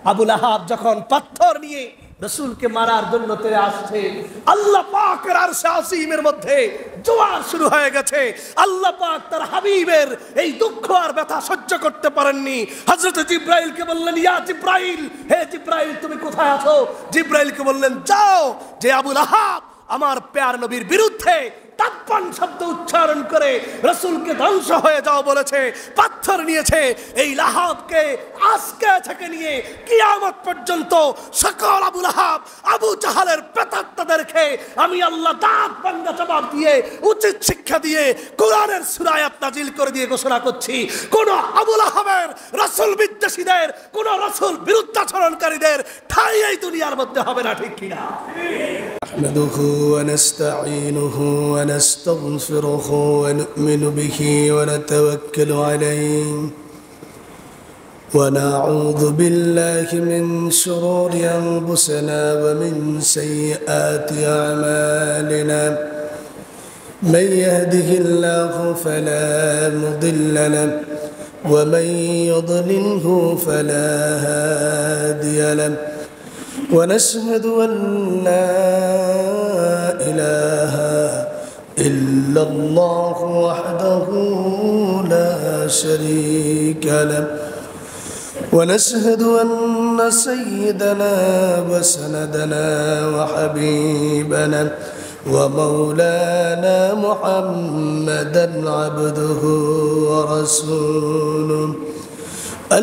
আবুল আহাব যখন পাথর নিয়ে রাসূলকে মারার জন্য তেরে আসছে, আল্লাহ পাকের আরশে আসীমের মধ্যে জোয়ার শুরু হয়ে গেছে। আল্লাহ পাক তার হাবিবের এই দুঃখ আর ব্যথা সহ্য করতে পারেননি। হযরত জিবরাইলকে বললেন, ইয়া জিবরাইল, হে জিবরাইল তুমি কোথায় আছো? জিবরাইলকে বললেন, যাও, যে আবুল আহাব আমার প্যার নবীর বিরুদ্ধে তাপ্পান শব্দ উচ্চারণ করে রাসূলকে ধ্বংস হয়ে যাও বলেছে, পাথর নিয়েছে, এই লাহাবকে আজকে থেকে নিয়ে কিয়ামত পর্যন্ত সকল আবুল আহাব আবু জাহালের প্রেতাত্মাদেরকে আমি আল্লাহ দাঁত ভাঙা জবাব দিয়ে উচিত শিক্ষা দিয়ে কোরআনের সূরা আয়াত নাজিল করে দিয়ে ঘোষণা করছি, কোন আবুল আহাবের রাসূল বিদ্বেষীদের, কোন রাসূল বিরুদ্ধাচরণকারীদের ঠাঁই এই দুনিয়ার মধ্যে হবে না, ঠিক কিনা? نحمده ونستعينه ونستغفره ونؤمن به ونتوكل عليه ونعوذ بالله من شرور أنفسنا ومن سيئات أعمالنا من يهده الله فلا مضل له ومن يضلله فلا هادي له ونشهد أن لا إله إلا الله وحده لا شريك له ونشهد أن سيدنا وسندنا وحبيبنا ومولانا محمدا عبده ورسوله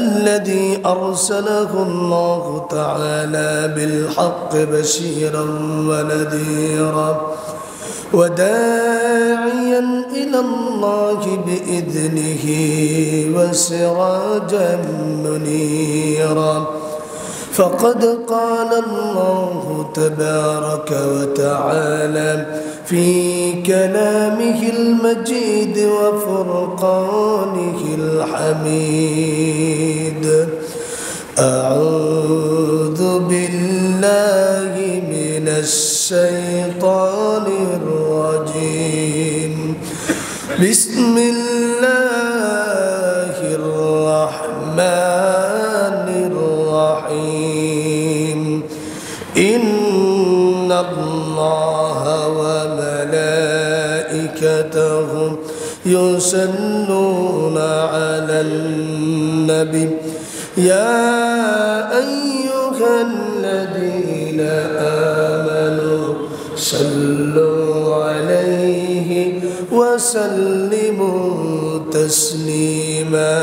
الذي أرسله الله تعالى بالحق بشيرا ونذيرا وداعيا إلى الله بإذنه وسراجا منيرا فقد قال الله تبارك وتعالى في كلامه المجيد وفرقانه الحميد أعوذ بالله من الشيطان الرجيم بسم الله الرحمن الرحيم إن الله وملائكته يصلون على النبي يا أيها الذين آمنوا صلوا عليه وسلموا تسليما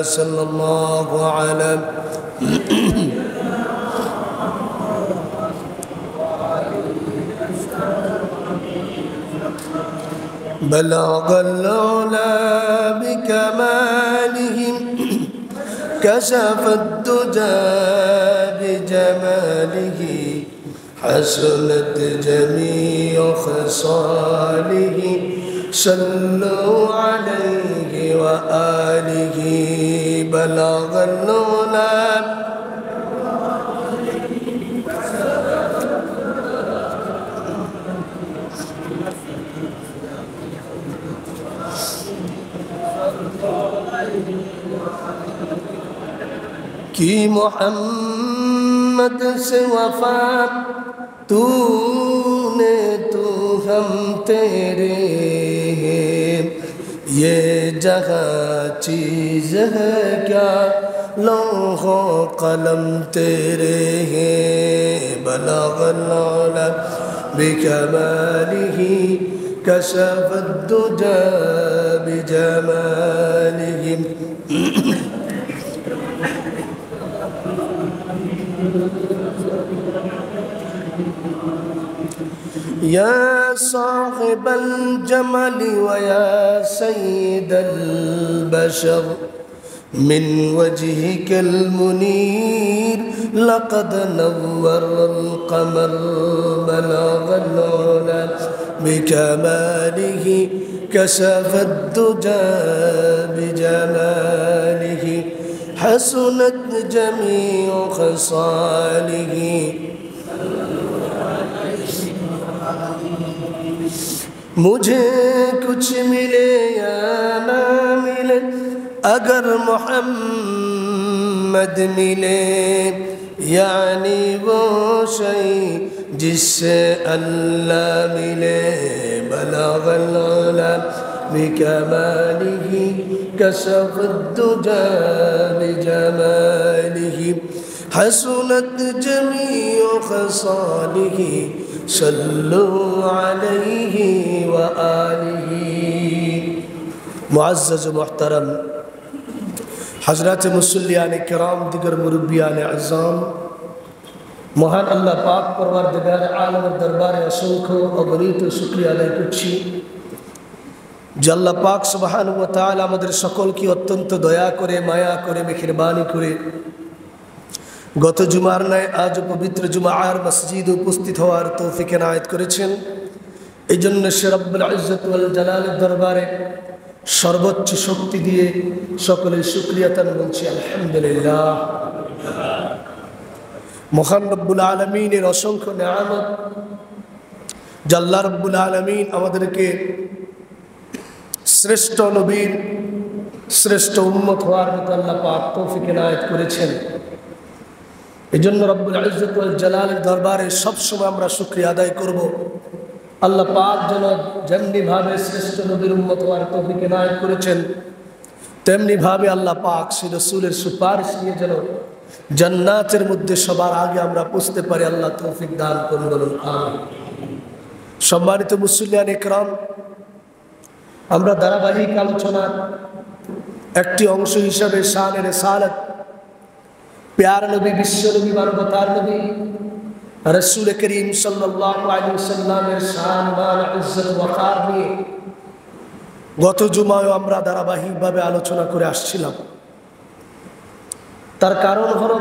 صلى الله على بلغ العلا بكمالهم كشف الدجى بجماله حسنت جميع خصاله صلوا عليه وآله بلغ العلا कि मोहम्मद से वफा तूने तू हम तेरे ये जगह चीज़ है क्या लौहो कलम तेरे बलगल औला बिकमालिही कशफ الدجى بجمالهم يا صاحب الجمل ويا سيد البشر من وجهك المنير لقد نور القمر بلغ العلا بكماله كشف الدجى بجماله حسنت جميع خصاله मुझे कुछ मिले या ना मिले अगर मोहम्मद मोहम्मद मिले, यानी वो शई जिससे अल्लाह मिले। बलगल उला बिकमालिही कसफद्दुजा बिजमालिही, हसनत जमीउ खसालिही, सल्लु अलैहि व आलिही। मुअज़्ज़ज़ मुहतरम हज़रात मुसल्लियान किराम, दिगर मुरब्बियान अज़ाम, महान अल्लाह पाक परवरदिगार आलमेर दरबारे असंख्य अगणित शुक्रिया आदाय करছি যে আল্লাহ পাক সুবহানাহু ওয়া তাআলা আমাদের সকলকে অত্যন্ত দয়া করে, মায়া করে, মেহেরবানি করে গত জুমার ন্যায় আজ পবিত্র জুমার মসজিদে উপস্থিত হওয়ার তৌফিক এনায়েত করেছেন। এই জন্য সে রব্বুল ইজ্জত ওয়াল জালালের দরবারে সর্বোচ্চ শক্তি দিয়ে সকলের শুকরিয়া তান বলছি আলহামদুলিল্লাহ। মহান রব্বুল আলামিনের অসংখ্য নেয়ামত, যে আল্লাহ রব্বুল আলামিন আমাদেরকে শ্রেষ্ঠ নবীর শ্রেষ্ঠ উম্মত হওয়ার মতো আল্লাহ পাক তৌফিক এনায়েত করেছেন। এই জন্য রব্বুল ইজ্জত ওয়াল জালালের দরবারে সবসময় আমরা শুকরিয়া আদায় করব। আল্লাহ পাক যেন যেমনিভাবে শ্রেষ্ঠ নবীর উম্মত হওয়ার তৌফিক এনায়েত করেছেন, তেমনিভাবে আল্লাহ পাক সেই রাসূলের সুপারিশ নিয়ে যেন জান্নাতের মধ্যে সবার আগে আমরা পৌঁছতে পারি, আল্লাহ তৌফিক দান করুন, বলুন আমিন। সম্মানিত মুসল্লিয়ান ইকরাম, আমরা ধারাবাহিক আলোচনার একটি অংশ হিসাবে শানে রিসালাত, প্যার নবী, বিশ্ব নবী, মানবতার নবী রাসূল করিম সাল্লাল্লাহু আলাইহি ওয়াসাল্লামের শান, মান, ইজ্জত, ওয়াকার নিয়ে গত জুমায় আমরা ধারাবাহিকভাবে আলোচনা করে আসছিলাম। তার কারণ হলো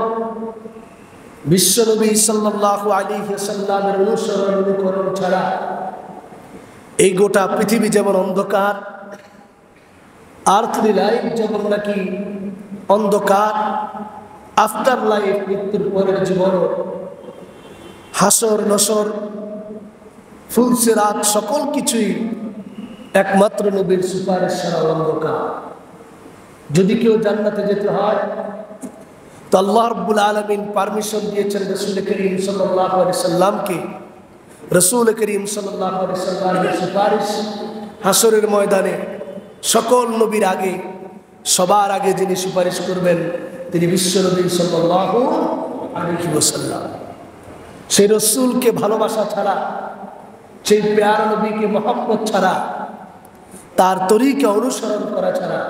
বিশ্ব নবী সাল্লাল্লাহু আলাইহি ওয়াসাল্লামের অনুসরণ অনুকরণ ছাড়া এই গোটা পৃথিবী যেমন অন্ধকার, আর্থলি লাইফ যেমন নাকি অন্ধকার, আফটার লাইফ মৃত্যুর পরের জীবন, হাসর নসর, ফুলসিরাত, সকল কিছুই একমাত্র নবীর সুপারিশ ছাড়া অন্ধকার। যদি কেউ জান্নাতে যেতে হয় তো আল্লাহ রাব্বুল আলামিন পারমিশন দিয়েছেন রাসূল করিম সাল্লাল্লাহু আলাইহি সাল্লামকে। রাসূল করিম সাল্লাল্লাহু আলাইহি সাল্লামের সুপারিশ হাসরের ময়দানে সকল নবীর আগে, সবার আগে যিনি সুপারিশ করবেন তিনি বিশ্ব নবী সাল্লাল্লাহু আলাইহি ওয়াসাল্লাম। সেই রাসূলকে ভালোবাসা ছাড়া, সেই প্যার নবীকে মহব্বত ছাড়া, তার তরিকা অনুসরণ করা ছাড়া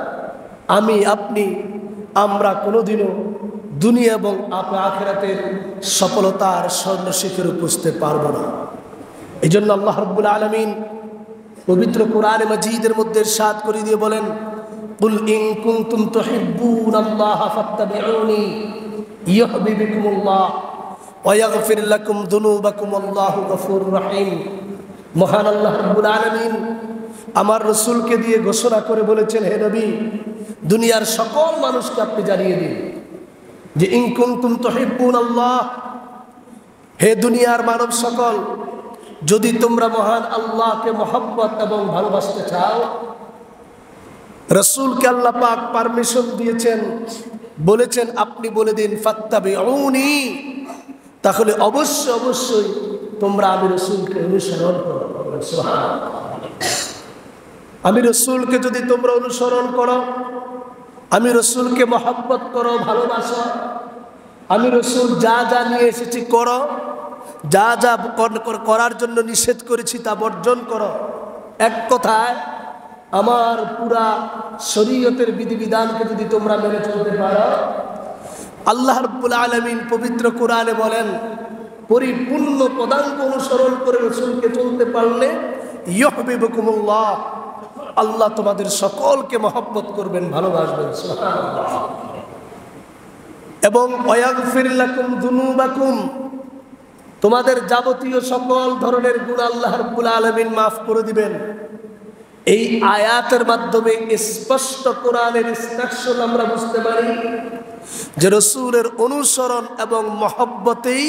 আমি আপনি আমরা কোনোদিনও দুনিয়া এবং আখিরাতের সফলতার স্বর্ণ শিখরে পৌঁছতে পারবো না। এই জন্য আল্লাহ রাব্বুল আলামিন পবিত্র কোরআনে মাজিদের মধ্যে ইরশাদ করে দিয়ে বলেন, কুল ইন কুনতুম তুহিব্বুনাল্লাহ ফাত্তাবিউনি ইউহিব্বুকুমুল্লাহ ওয়া ইয়াগফির লাকুম যুনুবাকুম আল্লাহু গফুরুর রহিম। মহান আল্লাহ রাব্বুল আলামিন আমার রাসূলকে দিয়ে ঘোষণা করে বলেছেন, হে নবী, দুনিয়ার সকল মানুষকে আপনি জানিয়ে দিন যে ইন কুনতুম তুহিব্বুনাল্লাহ, হে দুনিয়ার মানব সকল, যদি তোমরা মহান আল্লাহকে মহব্বত এবং ভালোবাসতে চাও, রাসূলকে আল্লাহ পাক পারমিশন দিয়েছেন, বলেছেন আপনি বলে দিন ফাত্তাবিউনি, তাহলে অবশ্যই অবশ্যই তোমরা আমি রাসূলকে অনুসরণ করো। সুবহানাল্লাহ। আমি রাসূলকে যদি তোমরা অনুসরণ করো, আমি রাসূলকে মহব্বত করো, ভালোবাসো, আমি রাসূল যা যা নিয়ে এসেছি করো, যা যা করার জন্য নিষেধ করেছি তা বর্জন করো, এক কথায় আমার পুরা শরীয়তের বিধিবিধানকে যদি তোমরা মেনে চলতে পারো, আল্লাহ রাব্বুল আলামিন পবিত্র কোরআনে বলেন, পরিপূর্ণ পদাঙ্ক অনুসরণ করে রাসূলকে চলতে পারলে ইউহিব্বুকুমুল্লাহ, আল্লাহ তোমাদের সকলকে মহব্বত করবেন, ভালোবাসবেন। সুবহানাল্লাহ। এবং ওয়াগফির লাকুম যুনুবাকুম, তোমাদের যাবতীয় সকল ধরনের গুনাহ আল্লাহ রাব্বুল আলামিন মাফ করে দিবেন। এই আয়াতের মাধ্যমে স্পষ্ট কোরআনের ইনস্ট্রাকশন আমরা বুঝতে পারি যে রাসূলের অনুসরণ এবং মহব্বতেই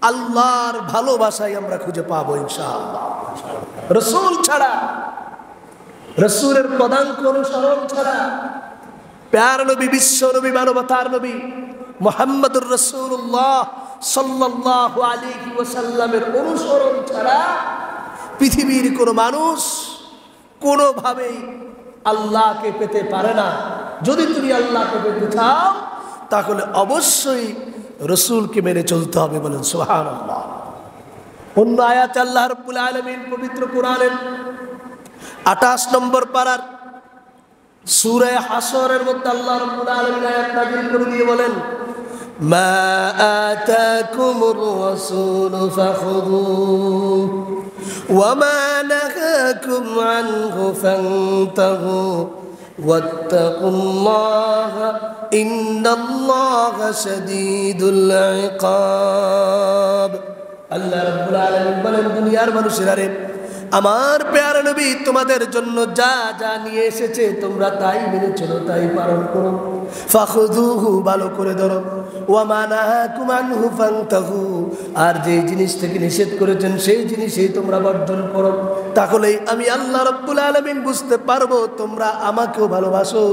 আল্লাহর ভালোবাসাই আমরা খুঁজে পাবো ইনশাআল্লাহ। রাসূল ছাড়া, রাসূলের পদাঙ্ক অনুসরণ ছাড়া, প্যার নবী, বিশ্ব নবী, মানবতার নবী মুহাম্মদুর রাসূলুল্লাহ সাল্লাল্লাহু আলাইহি ওয়াসাল্লামের অনুসরণ ছাড়া পৃথিবীর কোনো মানুষ কোনোভাবেই আল্লাহকে পেতে পারে না। যদি তুমি আল্লাহকে পেতে চাও তাহলে অবশ্যই রসুলকে মেনে চলতে হবে। বলেন সুবহানাল্লাহ। অন্য আয়াতে আল্লাহ রাব্বুল আলামিন পবিত্র কোরআনের 28 নম্বর পারার সূরা হাসরের মধ্যে আল্লাহ রাব্বুল আলামিন আয়াত নাযিল করে দিয়ে বলেন, মা আতাকুমুর রাসূলু ফাখুযুহু ওয়া মা নাহাকুম আনহু ফান্তাহু ওয়াত্তাকুল্লাহা ইন্নাল্লাহা শাদীদুল ইকাব। আল্লাহ রাব্বুল আলামিন বলেন, দুনিয়ার মানুষেরা রে, আমার প্যারা নবী তোমাদের জন্য যা যা নিয়ে এসেছে তোমরা তাই মেনে চলো, তাই পালন করো। ফাখুযুহু, ভালো করে ধরো। ওয়া মা নাহাকুম আনহু ফান্তাহু, আর যে জিনিস থেকে নিষেধ করেছেন সেই জিনিসই তোমরা বর্জন করো। তাহলেই আমি আল্লাহ রাব্বুল আলামিন বুঝতে পারবো তোমরা আমাকেও ভালোবাসো,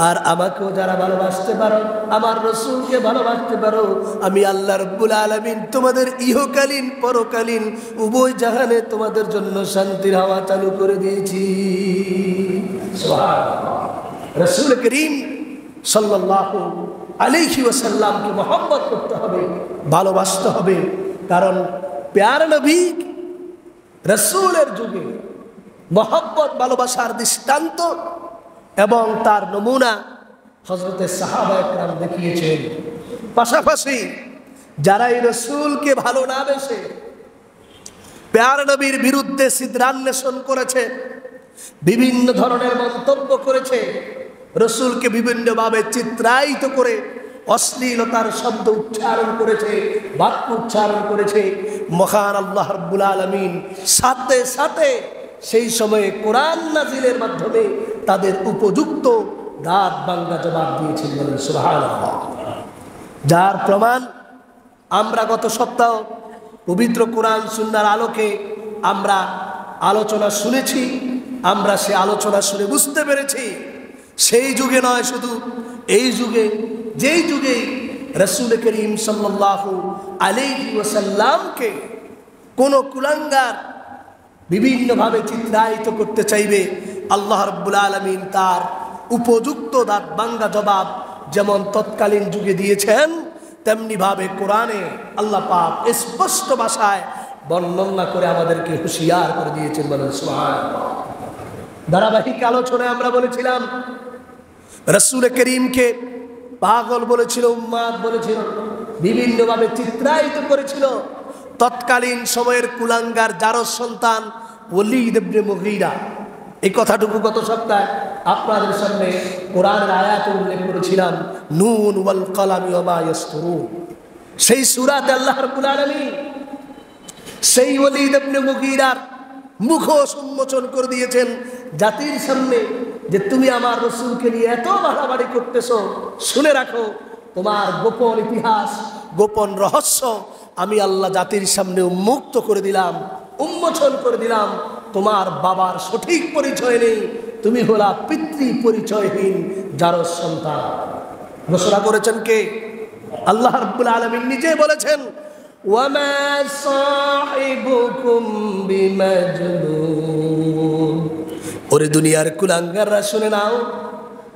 আর আমাকেও যারা ভালোবাসতে পারো, আমার রাসূলকে ভালোবাসতে পারো, আমি আল্লাহ রাব্বুল আলামিন তোমাদের ইহকালীন পরকালীন উভয় জাহানে তোমাদের জন্য শান্তির হাওয়া চালু করে দিয়েছি। সুবহানাল্লাহ। রাসূল করিম সাল্লাল্লাহু আলাইহি ওয়াসাল্লামকে মহব্বত করতে হবে, ভালোবাসতে হবে। কারণ প্যারা নবী রাসূলের যুগে মহব্বত ভালোবাসার দৃষ্টান্ত এবং তার নমুনা হযরতে সাহাবায়ে কেরাম দেখিয়েছেন। পাশাপাশি যারা এই রাসূলকে ভালো না বেসে প্যারা নবীর বিরুদ্ধে সিদ্ধান্বেষণ করেছে, বিভিন্ন ধরনের মন্তব্য করেছে, রসুলকে বিভিন্নভাবে চিত্রায়িত করে অশ্লীলতার শব্দ উচ্চারণ করেছে, বাক্য উচ্চারণ করেছে, মহান আল্লাহ রাব্বুল আলামিন সাথে সাথে সেই সময়ে কোরআন নাজিলের মাধ্যমে তাদের উপযুক্ত দাঁত ভাঙ্গা জবাব দিয়েছেন। বলেন সুবহানাল্লাহ। যার প্রমাণ আমরা গত সপ্তাহ পবিত্র কোরআন সুন্নাহর আলোকে আমরা আলোচনা শুনেছি। আমরা সে আলোচনা শুনে বুঝতে পেরেছি সেই যুগে নয়, শুধু এই যুগে, যেই যুগে রাসূল করিম সাল্লাল্লাহু আলাইহি ওয়াসাল্লামকে কোন কুলাঙ্গার বিভিন্নভাবে চিত্রায়িত করতে চাইবে, আল্লাহ রাব্বুল আলামিন তার উপযুক্ত দাঁত ভাঙ্গা জবাব যেমন তৎকালীন যুগে দিয়েছেন, তেমনি ভাবে কোরআনে আল্লাহ পাক স্পষ্ট ভাষায় বর্ণনা করে আমাদেরকে হুঁশিয়ার করে দিয়েছেন। বলেন সুবহানাল্লাহ। ধারাবাহিক আলোচনায় আমরা বলেছিলাম রাসূল করিমকে পাগল বলেছিল, উম্মাদ বলেছিল, বিভিন্নভাবে চিত্রায়িত করেছিল তৎকালীন সময়ের কুলাঙ্গার জারজ সন্তান ওলীদ ইবনে মুগীরা। এই কথাটুকু গত সপ্তাহে আপনাদের সামনে কোরআনের আয়াতে উল্লেখ করেছিলাম, নুন ওয়াল কলামি ওয়া মা ইয়াসতুরুন। সেই সূরাতে আল্লাহ রাব্বুল আলামিন সেই ওলীদ ইবনে মুগীরার মুখোশ উন্মোচন করে দিয়েছেন জাতির সামনে যে তুমি আমার রাসূলকে নিয়ে এত বাড়াবাড়ি করতেছো, শুনে রাখো তোমার গোপন ইতিহাস, গোপন রহস্য আমি আল্লাহ জাতির সামনে উন্মুক্ত করে দিলাম, উন্মোচন করে দিলাম। তোমার বাবার সঠিক পরিচয় নেই, তুমি হলা পিতৃ পরিচয়হীন জারজ সন্তান। ঘোষণা করেছেন কে? আল্লাহ রাব্বুল আলামিন নিজে বলেছেন, ওয়ামা সাহিবুকুম বিমাজনুন। ওরে দুনিয়ার কুলাঙ্গাররা শুনে নাও,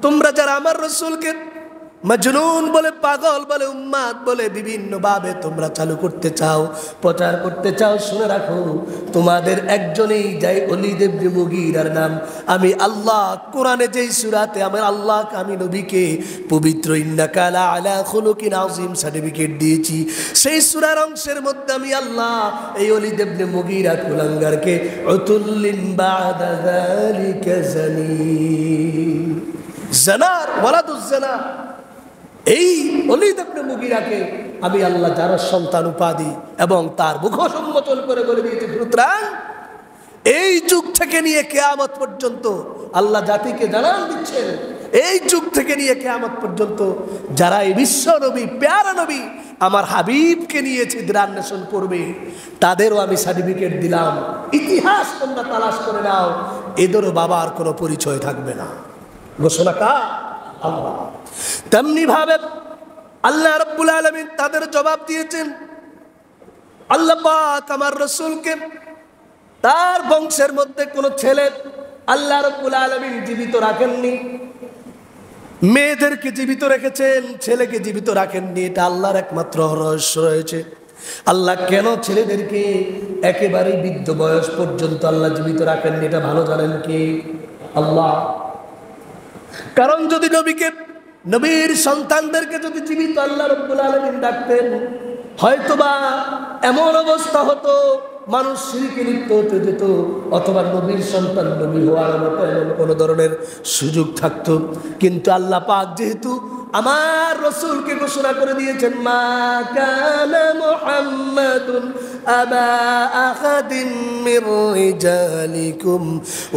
তোমরা যারা আমার রাসূলকে মজনুন বলে, পাগল বলে, উম্মাদ বলে বিভিন্ন ভাবে তোমরা চালু করতে চাও, প্রচার করতে চাও, শুনে রাখো তোমাদের একজনেই যাই ওলীদ ইবনে মুগীরার নাম আমি আল্লাহ কোরআনে যেই সূরাতে আমার আল্লাহ আমি নবীকে পবিত্র ইন্নাকা লা আলা খুলুকিন আযীম সার্টিফিকেট দিয়েছি, সেই সূরার অংশের মধ্যে আমি আল্লাহ এই ওলীদ ইবনে মুগীরা কুলাঙ্গারকে উতুল্লিন বাদা যালিকা জানিন, জানার ওয়ালাদুজ জানা, এই ওলীদ ইবনে মুগীরাকে আমি আল্লাহ জারজ সন্তান উপাধি এবং তার মুখোশ উন্মোচন করে বলে দিয়েছি। সুতরাং এই যুগ থেকে নিয়ে কিয়ামত পর্যন্ত আল্লাহ জাতিকে জানান দিচ্ছেন, এই যুগ থেকে নিয়ে কিয়ামত পর্যন্ত যারা এই বিশ্ব নবী, প্যারা নবী আমার হাবিবকে নিয়ে ছিদ্রান্বেষণ করবে তাদেরও আমি সার্টিফিকেট দিলাম, ইতিহাস তোমরা তালাশ করে নাও, এদেরও বাবার কোনো পরিচয় থাকবে না। ঘোষণা কার? আল্লাহ। তেমনি ভাবে আল্লাহ রাব্বুল আলামিন তাদের জবাব দিয়েছেন, আল্লাহ পাক আমার রাসূলকে তার বংশের মধ্যে কোনো ছেলে আল্লাহ রাব্বুল আলামিন জীবিত রাখেননি। মেয়েদেরকে জীবিত রেখেছেন, ছেলেকে জীবিত রাখেননি। এটা আল্লাহর একমাত্র রহস্য রয়েছে। আল্লাহ কেন ছেলেদেরকে একেবারে বৃদ্ধ বয়স পর্যন্ত আল্লাহ জীবিত রাখেননি, এটা ভালো জানেন কি আল্লাহ। কারণ যদি নবীর সন্তানদেরকে যদি জীবিত আল্লাহ রাব্বুল আলামিন ডাকতেন, হয়তোবা এমন অবস্থা হতো মানুষ শিরকে লিপ্ত হতে যেত, অথবা নবীর সন্তান নবী হওয়ার মতো এমন কোনো ধরনের সুযোগ থাকতো। কিন্তু আল্লাহ পাক যেহেতু আমার রাসূলকে ঘোষণা করে দিয়েছেন, মা কানা মুহাম্মাদুন আবা আহাদিন মির রিজালিকুম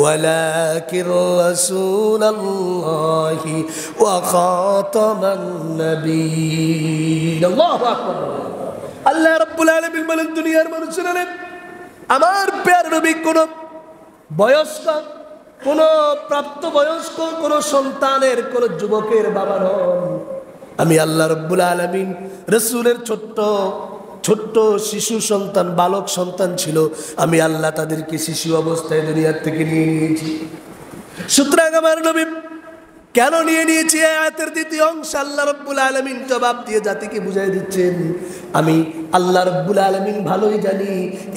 ওয়ালাকিন রাসূলুল্লাহি ওয়া খাতামান নবিয়্যিন। আল্লাহু আকবার। আল্লাহ রাব্বুল আলামিন বলেন, দুনিয়ার মানুষেরা আমার প্রিয় নবী কোন বয়স্ক, কোন প্রাপ্তবয়স্ক, কোন সন্তানের, কোন যুবকের বাবা নন। আমি আল্লাহ রাব্বুল আলামিন রাসূলের ছোট্ট ছোট্ট শিশু সন্তান, বালক সন্তান ছিল, আমি আল্লাহ তাদেরকে শিশু অবস্থায় দুনিয়ার থেকে নিয়ে নিয়েছি। সুতরাং আমার নবী কেন নিয়ে নিয়েছি, আয়াতের দ্বিতীয় অংশ আল্লাহ রাব্বুল আলামিন জবাব দিয়ে জাতিকে বুঝাই দিচ্ছেন, আমি আল্লাহ রাব্বুল আলামিন ভালোই জানি,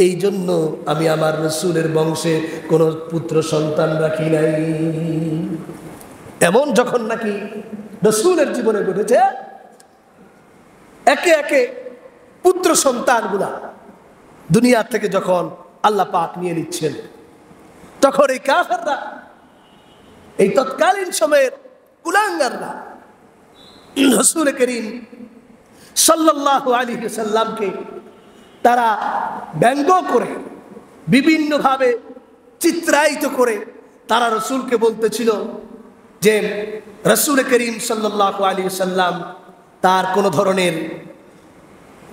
এই জন্য আমি আমার রাসূলের বংশে কোনো পুত্র সন্তান রাখি নাই। এমন যখন নাকি রাসূলের জীবনে ঘটেছে, একে একে পুত্র সন্তানগুলা দুনিয়া থেকে যখন আল্লাহ পাক নিয়ে নিচ্ছেন, তখন এই কাফেররা, এই তৎকালীন সময়ের কুলাঙ্গাররা রাসূল করিম সাল্লাল্লাহু আলাইহি ওয়াসাল্লামকে তারা ব্যঙ্গ করে, বিভিন্নভাবে চিত্রায়িত করে তারা রাসূলকে বলতেছিল যে রাসূল করিম সাল্লাল্লাহু আলাইহি ওয়াসাল্লাম তার কোনো ধরনের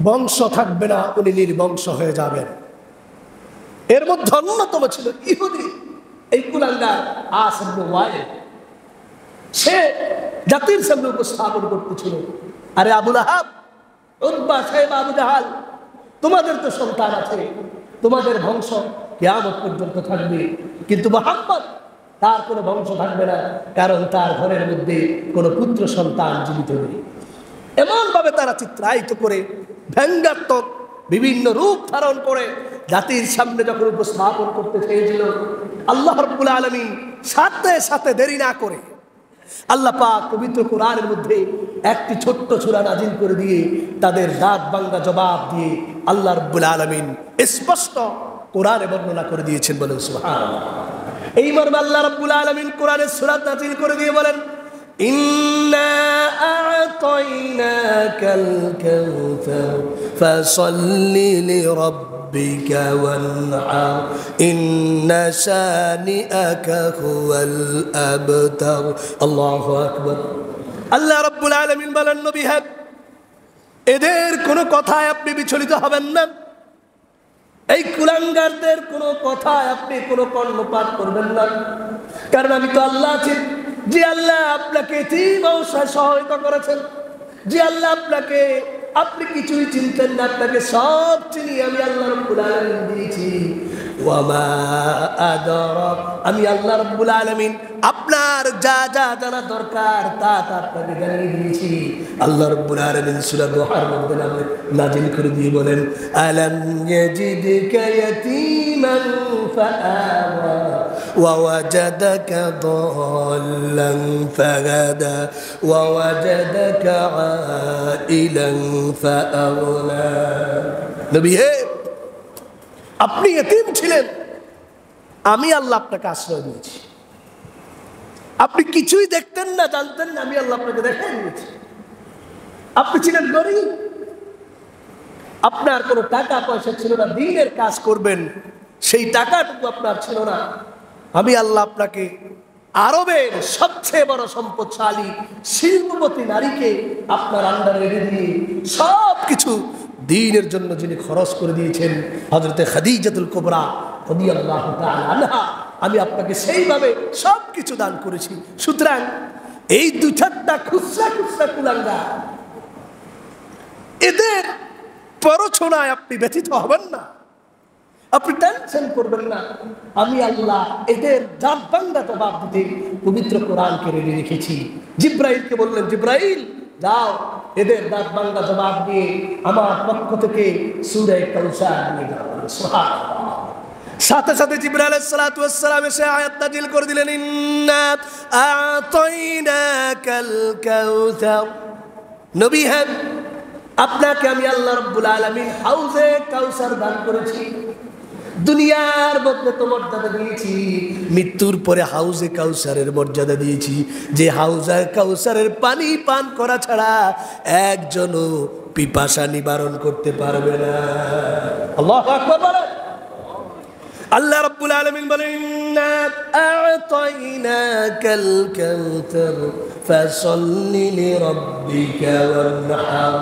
বংশ থাকবে না, উনি নির্বংশ হয়ে যাবেন। এর মধ্যে অন্যতম ছিল ইহুদি এই কুলাঙ্গার আস ইবনে ওয়াইল। সে জাতির সামনে উপস্থাপন করতেছিল, আরে আবু লাহাব, উতবা, সাইবা, আবু জাহাল, তোমাদের তো সন্তান আছে, তোমাদের বংশ কিয়ামত পর্যন্ত থাকবে, কিন্তু মুহাম্মদ তার কোনো বংশ থাকবে না, কারণ তার ঘরের মধ্যে কোনো পুত্র সন্তান জীবিত নেই। এমন ভাবে তারা চিত্রায়িত করে, ব্যঙ্গাত্মক বিভিন্ন রূপ ধারণ করে জাতির সামনে যখন উপস্থাপন করতে চেয়েছিল, আল্লাহ রাব্বুল আলামিন সাথে সাথে দেরি না করে আল্লাহ পাক পবিত্র কোরআনের মধ্যে একটি ছোট্ট সূরা নাজিল করে দিয়ে তাদের দাঁত ভাঙা জবাব দিয়ে আল্লাহ রাব্বুল আলামিন স্পষ্ট কোরআনে বর্ণনা করে দিয়েছেন। বলেন সুবহানাল্লাহ। এই মর্মে আল্লাহ রাব্বুল আলামিন কোরআনের সূরা নাজিল করে দিয়ে বলেন, ইন্না আ'তাইনাকাল কাউসার ফাসাল্লি লিরাব্বিকা ওয়ানহার ইন্না শানিআকা হুয়াল আবতার। আল্লাহু আকবার। আল্লাহ রাব্বুল আলামিন বলেন, নবী হ্যাঁ, এদের কোনো কথায় আপনি বিচলিত হবেন না, এই কুলাঙ্গারদের কোনো কথায় আপনি কোনো কর্ণপাত করবেন না, কারণ আমি তো আল্লাহ আছি, যে আল্লাহ আপনাকে এতিম অবস্থায় সহায়তা করেছেন, যে আল্লাহ আপনাকে, আপনি কিছুই চিনতেন না, আপনাকে সব চিনি আমি আল্লাহ রাব্বুল আলামিন দিয়েছি। ওয়ামা আদরাক, আমি আল্লাহ রাব্বুল আলামিন আপনার যা যা জানা দরকার তা তা আপনাকে জানিয়ে দিয়েছি। আল্লাহ রাব্বুল আলামিন সূরা দুহার মধ্যে নাযিল করে দিয়ে বলেন, আলাম ইয়াজিদকা ইয়াতীমান ফাআওয়া ওয়া ওয়াজাদাকা দাল্লান ফাহাদা ওয়া ওয়াজাদাকা আইলান ফাআগনা। নবী হে, আপনি এতিম ছিলেন, আমি আল্লাহ আপনাকে আশ্রয় দিয়েছি। আপনি কিছুই দেখতেন না, জানতেন না, আমি আল্লাহ আপনাকে দেখাই দিয়েছি। আপনি ছিলেন গরীব, আপনার কোনো টাকা পয়সা ছিল না, দিনের কাজ করবেন সেই টাকাটুকু আপনার ছিল না, আমি আল্লাহ আপনাকে আরবের সবচেয়ে বড় সম্পদশালী শিল্পপতি নারীকে আপনার আন্ডারে রেখে দিয়ে সব কিছু দ্বীনের জন্য যিনি খরচ করে দিয়েছেন, হযরতে খাদিজাতুল কুবরা রাদিয়াল্লাহু তাআলা আনহা, আমি আপনাকে সেইভাবে সব কিছু দান করেছি। সুতরাং এই দু চারটা খুচরা খুচরা কুলাঙ্গা এদের প্ররোচনায় আপনি ব্যথিত হবেন না, আপনি টেনশন করবেন না। আমি আল্লাহ এদের দাঁত ভাঙ্গা জবাব দিতে পবিত্র কোরআনকে রেডি রেখেছি। জিব্রাইলকে বললেন, জিব্রাইল যাও এদের দাঁত ভাঙ্গা জবাব দিয়ে আমার পক্ষ থেকে সূরা কাউসার নিয়ে যাও। সুবহানাল্লাহ। সাথে সাথে জিবরাইল আলাইহিস সালাতু ওয়াস সালাম এসে আয়াত নাযিল করে দিলেন, ইন্না আ'তাইনাকাল কাউসার। নবী হ্যাঁ, আপনাকে আমি আল্লাহ রাব্বুল আলামিন হাউজে কাউসার দান করেছি। দুনিয়ার মধ্যে তো মর্যাদা দিয়েছি, মৃত্যুর পরে হাউজে কাউসারের মর্যাদা দিয়েছি, যে হাউজে কাউসারের পানি পান করা ছাড়া একজনও পিপাসা নিবারণ করতে পারবে না। আল্লাহু আকবার। আল্লাহ রাব্বুল আলামিন বলেন, ইন্না আ'তাইনাকাল কাউসার ফাসাল্লি লিরাব্বিকা ওয়ানহার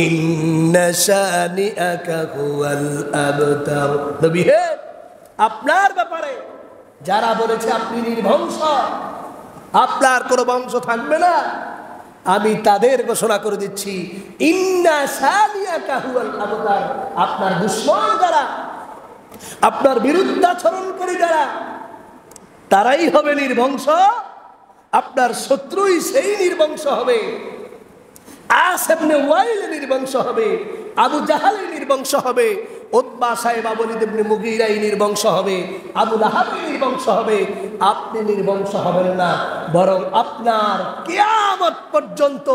ইন্না শানিআকা হুয়াল আবতার। নবী হে, আপনার ব্যাপারে যারা বলেছে আপনি নির্বংশ, আপনার কোনো বংশ থাকবে না, আমি তাদের ঘোষণা করে দিচ্ছি, ইন্না শানিআকা হুয়াল আবতার। আপনার দুশমন যারা, আপনার বিরুদ্ধাচরণকারী যারা, তারাই হবে নির্বংশ, আপনার শত্রুই সেই নির্বংশ হবে। আস ইবনে ওয়াইল নির্বংশ হবে, আবু জাহাল নির্বংশ হবে, উতবা সাহেব ওয়ালিদ ইবনে মুগীরা নির্বংশ হবে, আবু লাহাব নির্বংশ হবে। আপনি নির্বংশ হবেন না, বরং আপনার কিয়ামত পর্যন্ত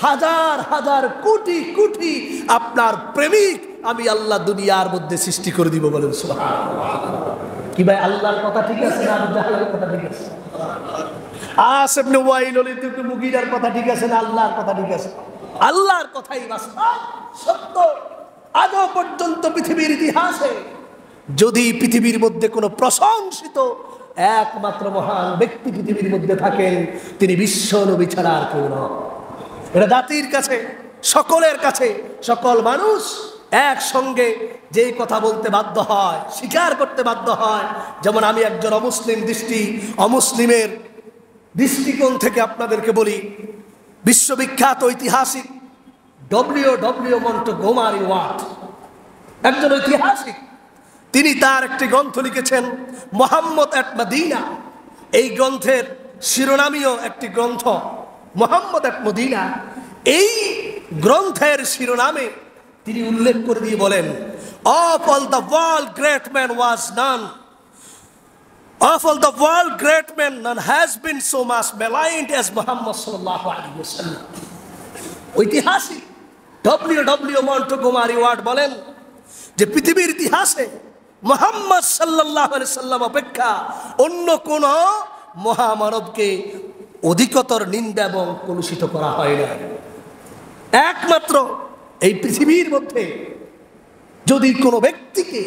হাজার হাজার কোটি কোটি আপনার প্রেমিক আমি আল্লাহ দুনিয়ার মধ্যে সৃষ্টি করে দিব। বলেন সুবহানাল্লাহ। কি ভাই, আল্লাহর কথা ঠিক আছে না আবু জাহালের কথা ঠিক আছে? আস ইবনে ওয়াইল ওয়ালিদ ইবনে মুগীরার কথা ঠিক আছে না আল্লাহর কথা ঠিক আছে? আল্লাহর কথাই বাস্তব সত্য। আজও পর্যন্ত পৃথিবীর ইতিহাসে যদি পৃথিবীর মধ্যে কোনো প্রশংসিত একমাত্র মহান ব্যক্তি পৃথিবীর মধ্যে থাকেন, তিনি বিশ্ব নবী ছাড়া আর কেউ নয়। এটা জাতির কাছে, সকলের কাছে, সকল মানুষ একসঙ্গে যে কথা বলতে বাধ্য হয়, স্বীকার করতে বাধ্য হয়। যেমন আমি একজন অমুসলিমের দৃষ্টিকোণ থেকে আপনাদেরকে বলি, বিশ্ববিখ্যাত ঐতিহাসিক ডব্লিউ মন্টগোমারি ওয়াট, একজন ঐতিহাসিক, তিনি তার একটি গ্রন্থ লিখেছেন মুহাম্মদ এট মদিনা। এই গ্রন্থের শিরোনামীয় একটি গ্রন্থ মুহাম্মদ এট মদিনা। এই গ্রন্থের শিরোনামে তিনি উল্লেখ করে দিয়ে বলেন, of all the world great man was none, of all the world great men none has been so much maligned as Muhammad sallallahu alaihi wasallam. ঐতিহাসিক ডব্লিউ মন্টগোমারি ওয়াট বলেন যে পৃথিবীর ইতিহাসে মুহাম্মদ সাল্লাল্লাহু আলাইহি সাল্লাম অপেক্ষা অন্য কোন মহামানবকে অধিকতর নিন্দা এবং কলুষিত করা হয় না। একমাত্র এই পৃথিবীর মধ্যে যদি কোনো ব্যক্তিকে,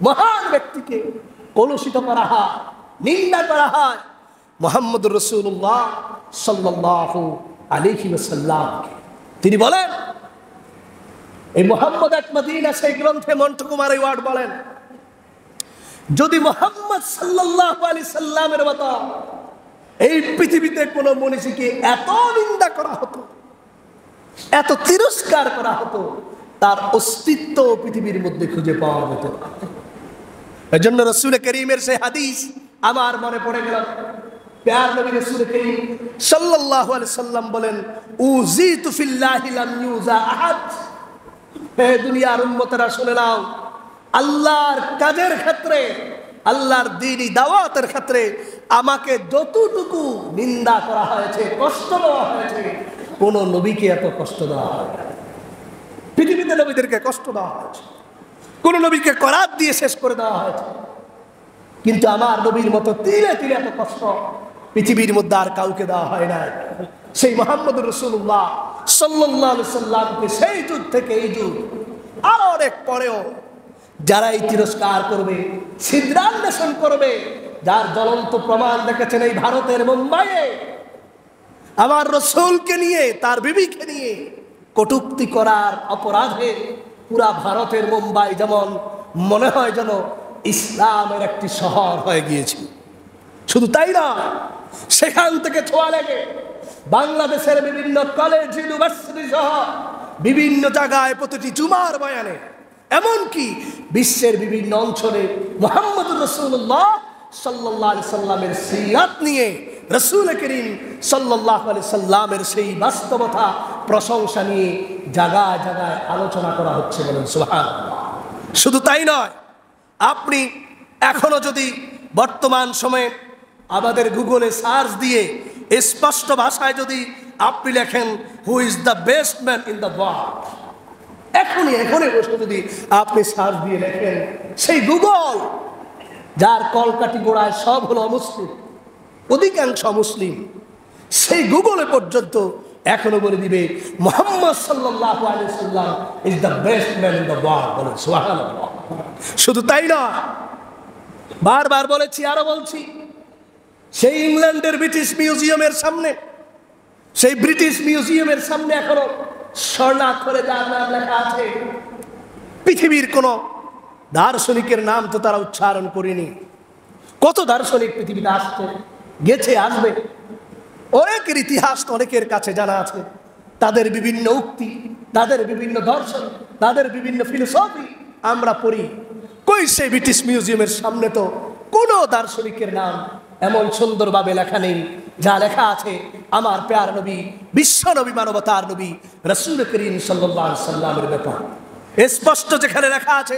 মহান ব্যক্তিকে কলুষিত করা হয়, নিন্দা করা হয়, মুহাম্মদুর রাসূলুল্লাহ সাল্লাল্লাহু আলাইহি ওয়াসাল্লাম। তিনি বলেন, এই মুহাম্মদ এট মদিনা সেই গ্রন্থে মন্টগোমারি ওয়াট বলেন, যদি মুহাম্মদ সাল্লাল্লাহু আলাইহি সাল্লামের মতো এই পৃথিবীতে কোনো মনীষীকে এত নিন্দা করা হতো, এত তিরস্কার করা হতো, তার অস্তিত্ব পৃথিবীর মধ্যে খুঁজে পাওয়া যেত না। এজন্য রাসূল করিমের সেই হাদিস আমার মনে পড়ে গেল। প্যার নবী রাসূল করিম সাল্লাল্লাহু আলাইহি সাল্লাম বলেন, উযিতু ফিল্লাহি লাম ইউযা আহাদ। হে দুনিয়ার উম্মতেরা শুনে নাও, আল্লাহর কাজের ক্ষেত্রে, আল্লাহর দ্বীনি দাওয়াতের ক্ষেত্রে আমাকে যতটুকু নিন্দা করা হয়েছে, কষ্ট দেওয়া হয়েছে, কোন নবীকে এত কষ্ট দেওয়া হয় না। পৃথিবীতে নবীদেরকে কষ্ট দেওয়া হয়েছে, কোন নবীকে করাত দিয়ে শেষ করে দেওয়া হয়েছে, কিন্তু আমার নবীর মতো তিলে তিলে এত কষ্ট পৃথিবীর মধ্যে আর কাউকে দেওয়া হয় না। সেই মুহাম্মদুর রাসূলুল্লাহ সাল্লাল্লাহু আলাইহি সাল্লামকে সেই যুগ থেকে এই যুগ আর অনেক পরেও যারা এই তিরস্কার করবে, ছিদ্রান্বেষণ করবে, যার জ্বলন্ত প্রমাণ দেখেছেন এই ভারতের মুম্বাইয়ে আমার রসূলকে নিয়ে, তার বিবিকে নিয়ে কটূক্তি করার অপরাধে পুরা ভারতের মুম্বাই যেমন মনে হয় যেন ইসলামের একটি শহর হয়ে গিয়েছে। শুধু তাই না, সেখান থেকে ছোঁয়া লেগে বাংলাদেশের বিভিন্ন কলেজ, ইউনিভার্সিটি সহ বিভিন্ন জায়গায় প্রতিটি জুমার বয়ানে, এমনকি বিশ্বের বিভিন্ন অঞ্চলে মুহাম্মদুর রাসূলুল্লাহ সাল্লাল্লাহু আলাইহি সাল্লামের সিরাত নিয়ে রাসূল করিম সাল্লাল্লাহু আলাইহি সাল্লামের সেই বাস্তবতা প্রশংসা নিয়ে জায়গায় জায়গায় আলোচনা করা হচ্ছে, বলেন সুবহানাল্লাহ। শুধু তাই নয়, আপনি এখনো যদি বর্তমান সময়ে আমাদের গুগলে সার্চ দিয়ে স্পষ্ট ভাষায় যদি আপনি লেখেন who is the best man in the world, এখনই বসে যদি আপনি সার্চ দিয়ে লেখেন, সেই গুগল যার কলকাঠি গোড়ায় সব হলো অমুসলিম, অধিকাংশ মুসলিম, সেই গুগলে পর্যন্ত এখনো বলে দিবে মুহাম্মদ সাল্লাল্লাহু আলাইহি সাল্লাম is the best man in the world, বলেন সুবহানাল্লাহ। শুধু তাই না, বারবার বলেছি, আরো বলছি, সেই ইংল্যান্ডের ব্রিটিশ মিউজিয়ামের সামনে, সেই ব্রিটিশ মিউজিয়ামের সামনে এখনো স্বর্ণাক্ষরে যার নাম লেখা আছে, পৃথিবীর কোন দার্শনিকের নাম তো তারা উচ্চারণ করেনি। কত দার্শনিক পৃথিবীতে আসছে, গেছে, আসবে, অনেকের ইতিহাস তো অনেকের কাছে জানা আছে, তাদের বিভিন্ন উক্তি, তাদের বিভিন্ন দর্শন, তাদের বিভিন্ন ফিলোসফি আমরা পড়ি। কই সেই ব্রিটিশ মিউজিয়ামের সামনে তো কোনো দার্শনিকের নাম এমন সুন্দরভাবে লেখা নেই, যা লেখা আছে আমার প্যার নবী, বিশ্ব নবী, মানবতার নবী রাসূল করিম সাল্লাল্লাহু আলাইহি সাল্লামের ব্যাপার স্পষ্ট যেখানে লেখা আছে,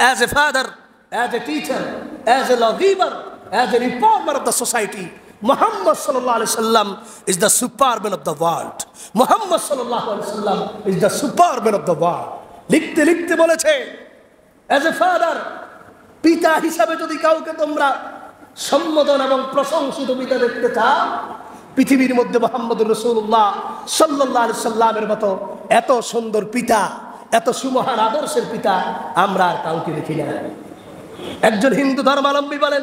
as a father, as a teacher, as a লভিভার, as a reformer of the society, Muhammad সাল্লাল্লাহু আলাইহি সাল্লাম is the superman of the world. Muhammad সাল্লাল্লাহু আলাইহি সাল্লাম is the superman of the world. লিখতে লিখতে বলেছে, অ্যাজ এ ফাদার, পিতা হিসাবে যদি কাউকে তোমরা সম্বোধন এবং প্রশংসিত পিতা দেখতে চাও, পৃথিবীর মধ্যে মুহাম্মদুর রাসূলুল্লাহ সাল্লাল্লাহু আলাইহি সাল্লামের মতো এত সুন্দর পিতা, এত সুমহান আদর্শের পিতা আমরা আর কাউকে দেখি না। একজন হিন্দু ধর্মাবলম্বী বলেন,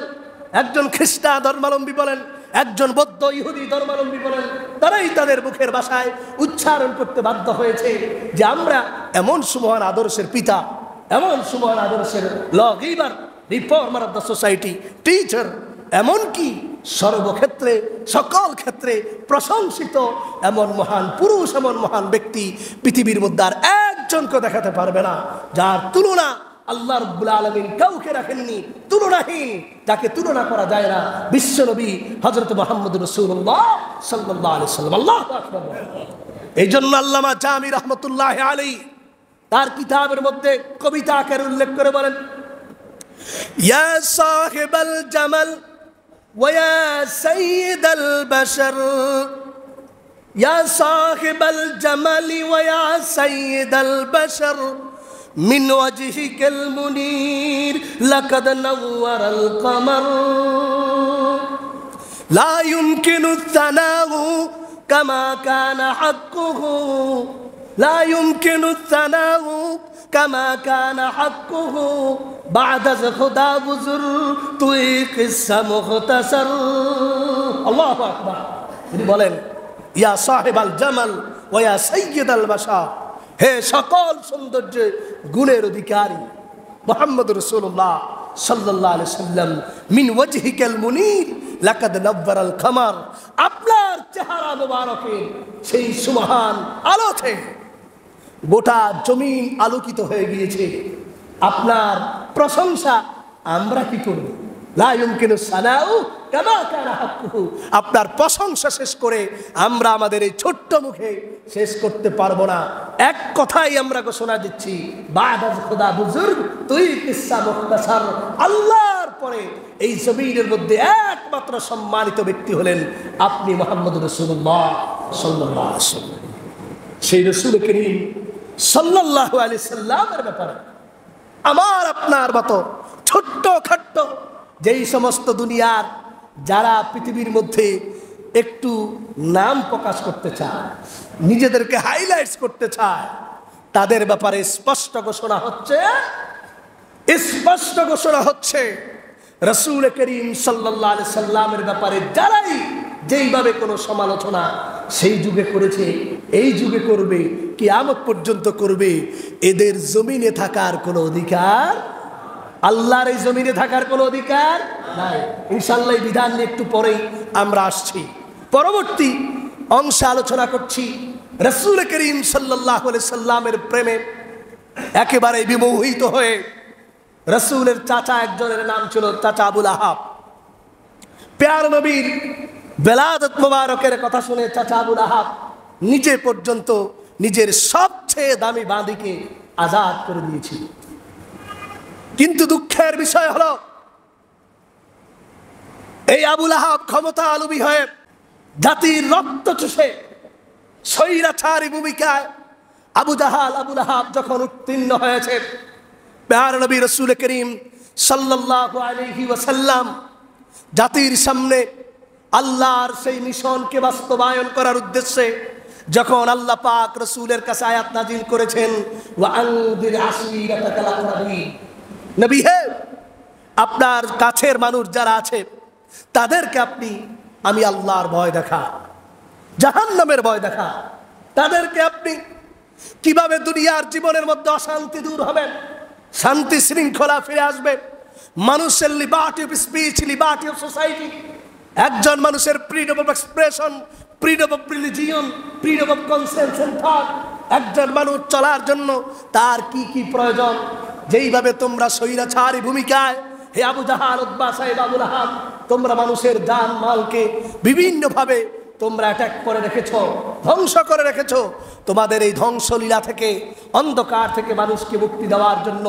একজন খ্রিস্টান ধর্মাবলম্বী বলেন, একজন বৌদ্ধ ইহুদি ধর্মাবলম্বী বলেন, তারাই তাদের মুখের ভাষায় উচ্চারণ করতে বাধ্য হয়েছে যে আমরা এমন সুমহান আদর্শের পিতা, এমন সুমহান আদর্শের লভিভার, reformer of the society, teacher, এমনকি সর্বক্ষেত্রে সকল ক্ষেত্রে প্রশংসিত এমন মহান পুরুষ, এমন মহান ব্যক্তি পৃথিবীর মধ্যে আর একজনকে দেখাতে পারবে না যার তুলনা আল্লাহ রাব্বুল আলামিন কাউকে রাখেননি, তুলনাহীন, যাকে তুলনা করা যায় না, বিশ্বনবী হযরত মুহাম্মদ রাসূলুল্লাহ সাল্লাল্লাহু আলাইহি সাল্লাম। আল্লাহু আকবার। এই জন্য আল্লামা জামি রাহমাতুল্লাহি আলাইহি তার কিতাবের মধ্যে কবিতা আকারে উল্লেখ করে বলেন, ইয়া সাহিবাল জামাল ওয়া ইয়া সাইয়্যিদাল বাশার, ইয়া সাহিবাল জামালি ওয়া ইয়া সাইয়্যিদাল বাশার, মিন ওয়াজহিকাল মুনীর লাকাদ নাওয়ারাল কমার, লা ইউমকিনু আত-তানাউ কামা কানা হাক্কুহু, লা ইউমকিনু আত-তানাউ কামা কানা হাক্কুহু, বা'দা খুদা বুজুর তুই কিসসা মুখতাসার। আল্লাহু আকবার। তিনি বলেন, ইয়া সাহিবাল জামাল ওয়া ইয়া সাইয়্যিদাল বাশার, হে সকল সৌন্দর্য গুণের অধিকারী মুহাম্মদুর রাসূলুল্লাহ সাল্লাল্লাহু আলাইহি সাল্লাম, মিন ওয়াজহিকাল মুনীর লাকাদ নাওয়ারাল কমার, আপনার চেহারা মোবারকের সেই সুমহান আলোতে গোটা জমিন আলোকিত হয়ে গিয়েছে। আপনার প্রশংসা আমরা কি করব? লা ইউমকিনু সানাউ কামা কানা হাক্কুহু, আপনার প্রশংসা শেষ করে আমরা আমাদের এই ছোট্ট মুখে শেষ করতে পারবো না। এক কথাই আমরা ঘোষণা দিচ্ছি, বা'দা খুদা বুজুর্গ তুই কিসসা মুখতাসার, আল্লাহর পরে এই জমিনের মধ্যে একমাত্র সম্মানিত ব্যক্তি হলেন আপনি মুহাম্মদুর রাসূলুল্লাহ সাল্লাল্লাহু আলাইহি ওয়াসাল্লাম। সেই রাসূল করিম সাল্লাল্লাহু আলাইহি সাল্লামের ব্যাপারে আমার আপনার মতো ছোট্ট খাট্ট যেই সমস্ত দুনিয়ার যারা পৃথিবীর মধ্যে একটু নাম প্রকাশ করতে চায়, নিজেদেরকে হাইলাইটস করতে চায়, তাদের ব্যাপারে স্পষ্ট ঘোষণা হচ্ছে রাসূল করিম সাল্লাল্লাহু আলাইহি সাল্লামের ব্যাপারে যারাই যেইভাবে কোনো সমালোচনা সেই যুগে করেছে, এই যুগে করবে, কিয়ামত পর্যন্ত করবে, এদের জমিনে থাকার কোনো অধিকার, আল্লাহর এই জমিনে থাকার কোনো অধিকার নাই। ইনশাআল্লাহ বিধান নিয়ে একটু পরেই আমরা আসছি। পরবর্তী অংশে আলোচনা করছি রাসূল করিম সাল্লাল্লাহু আলাইহি সাল্লামের প্রেমে একেবারে বিমোহিত হয়ে রাসূলের চাচা একজনের নাম ছিল চাচা আবুল আহাব। প্যার নবীর বেলাদত মোবারকের কথা শুনে চাচা আবুল আহাব নিজে পর্যন্ত নিজের সবচেয়ে দামি বাঁদিকে আজাদ করে দিয়েছিল। কিন্তু দুঃখের বিষয় হলো এই আবুল আহাব ক্ষমতা লোভী হয়ে জাতির রক্ত চুষে স্বৈরাচারী ভূমিকায় আবু জাহাল আবুল আহাব যখন উত্তীর্ণ হয়েছে, প্যার নবী রাসূল করিম সাল্লাল্লাহু আলাইহি ওয়াসাল্লাম জাতির সামনে আল্লাহর সেই মিশনকে বাস্তবায়ন করার উদ্দেশ্যে যখন আল্লাহ পাক রাসূলের কাছে আয়াত নাজিল করেছেন, ওয়া আনদির আশীরাতাকাল আকরাবিন, নবী হে আপনার কাছের মানুষ যারা আছে তাদেরকে আপনি আমি আল্লাহর ভয় দেখা, জাহান্নামের ভয় দেখা, তাদেরকে আপনি কিভাবে দুনিয়ার জীবনের মধ্যে অশান্তি দূর হবে, শান্তি শৃঙ্খলা ফিরে আসবে, মানুষের liberty of speech, liberty of society, একজন মানুষের freedom of expression, freedom of religion, freedom of conscience and thought, একজন মানুষ চলার জন্য তার কি কি প্রয়োজন, যেইভাবে তোমরা স্বৈরাচারী ভূমিকায় হে আবু জাহাল উতবা সাহেব আবুল আহাব তোমরা মানুষের জান মালকে বিভিন্নভাবে তোমরা অ্যাটাক করে রেখেছো, ধ্বংস করে রেখেছো, তোমাদের এই ধ্বংসলীলা থেকে অন্ধকার থেকে মানুষকে মুক্তি দেওয়ার জন্য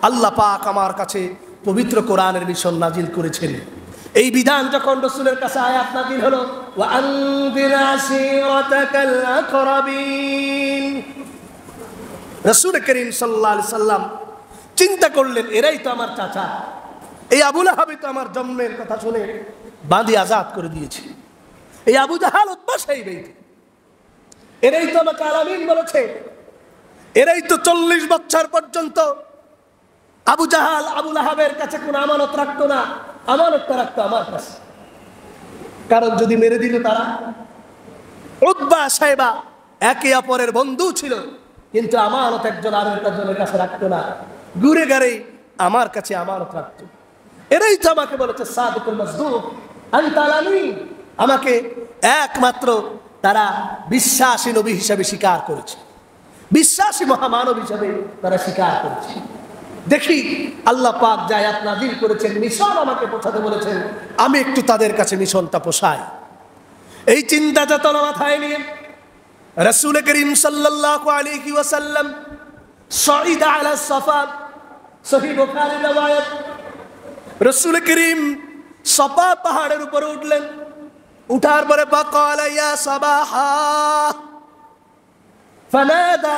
আল্লাহ পাক আমার কাছে পবিত্র কোরআনের মিশন নাজিল করেছেন। এই বিধান যখন রাসূলের কাছে আয়াত নাজিল হলো, ওয়া আনদির আশীরাতাকাল আকরাবিন, রাসূল করিম সাল্লাল্লাহু আলাইহি সাল্লাম চিন্তা করলেন এরাই তো আমার চাচা, এই আবুল আহাবই তো আমার জন্মের কথা শুনে বাঁধি আজাদ করে দিয়েছে, এই আবু জাহাল উতবা সাহেব এরাই তো আমাকে আলামিন বলেছে, এরাই তো 40 বছর পর্যন্ত আবু জাহাল আবুল আহাবের কাছে কোনো আমানত রাখতো না, আমানতটা রাখতো আমার কাছে, কারণ যদি মেরে দিল তারা। উতবা সাহেবা একে অপরের বন্ধু ছিল, কিন্তু আমানত একজন আরেকজনের কাছে রাখতো না, ঘুরে গাড়ে আমার কাছে আমানত রাখতো। এরাই তো আমাকে বলেছে সাদিকুল মাসদুক আনতা আলামিন, আমাকে একমাত্র তারা বিশ্বাসী নবী হিসাবে স্বীকার করেছে, বিশ্বাসী মহামানব হিসাবে তারা স্বীকার করেছে। দেখি আল্লাহ পাক যে আয়াত নাযিল করেছেন, মিশন আমাকে পৌঁছাতে বলেছেন, আমি একটু তাদের কাছে মিশনটা পৌঁছাই। এই চিন্তা চেতনা মাথায় নিয়ে রাসূল করিম সাল্লাল্লাহু আলাইহি ওয়াসাল্লাম সাইদা আলা সাফা, সহিহ বুখারী riwayat, রাসূল করিম সাফা পাহাড়ের উপরে উঠলেন, উঠার পরে বাকালা ইয়া সাবাহা ফানাদা,